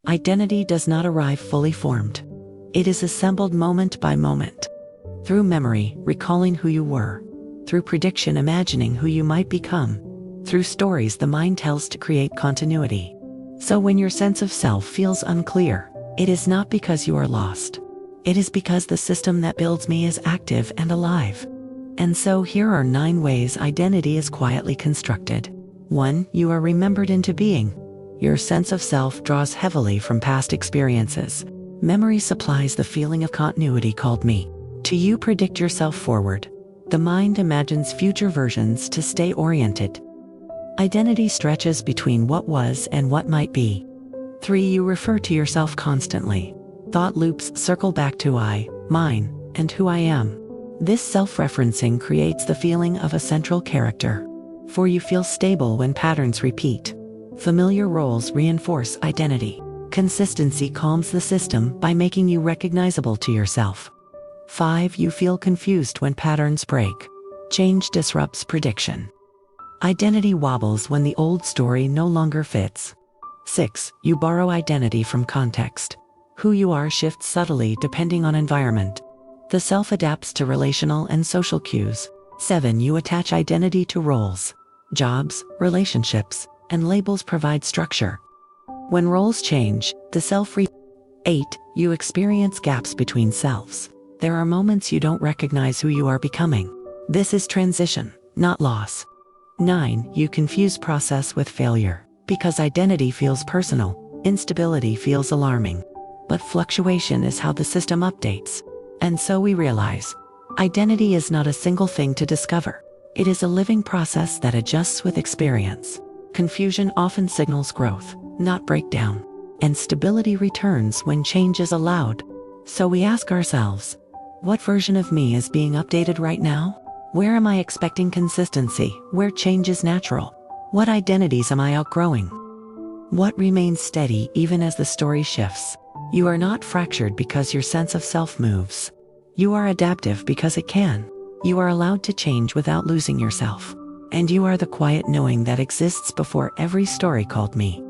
Identity does not arrive fully formed. It is assembled moment by moment. Through memory, recalling who you were. Through prediction, imagining who you might become. Through stories the mind tells to create continuity. So when your sense of self feels unclear, it is not because you are lost. It is because the system that builds me is active and alive. And so here are 9 ways identity is quietly constructed. 1. You are remembered into being. Your sense of self draws heavily from past experiences. Memory supplies the feeling of continuity called me. 2. You predict yourself forward. The mind imagines future versions to stay oriented. Identity stretches between what was and what might be. 3. You refer to yourself constantly. Thought loops circle back to I, mine, and who I am. This self-referencing creates the feeling of a central character. 4. You feel stable when patterns repeat. Familiar roles reinforce identity. Consistency calms the system by making you recognizable to yourself. 5. You feel confused when patterns break. Change disrupts prediction. Identity wobbles when the old story no longer fits. 6. You borrow identity from context. Who you are shifts subtly depending on environment. The self adapts to relational and social cues. 7. You attach identity to roles. Jobs, relationships, and labels provide structure. When roles change, the self 8. You experience gaps between selves. There are moments you don't recognize who you are becoming. This is transition, not loss. 9. You confuse process with failure. Because identity feels personal, instability feels alarming. But fluctuation is how the system updates. And so we realize, identity is not a single thing to discover. It is a living process that adjusts with experience. Confusion often signals growth, not breakdown. And stability returns when change is allowed. So we ask ourselves, what version of me is being updated right now? Where am I expecting consistency, where change is natural? What identities am I outgrowing? What remains steady even as the story shifts? You are not fractured because your sense of self moves. You are adaptive because it can. You are allowed to change without losing yourself. And you are the quiet knowing that exists before every story called me.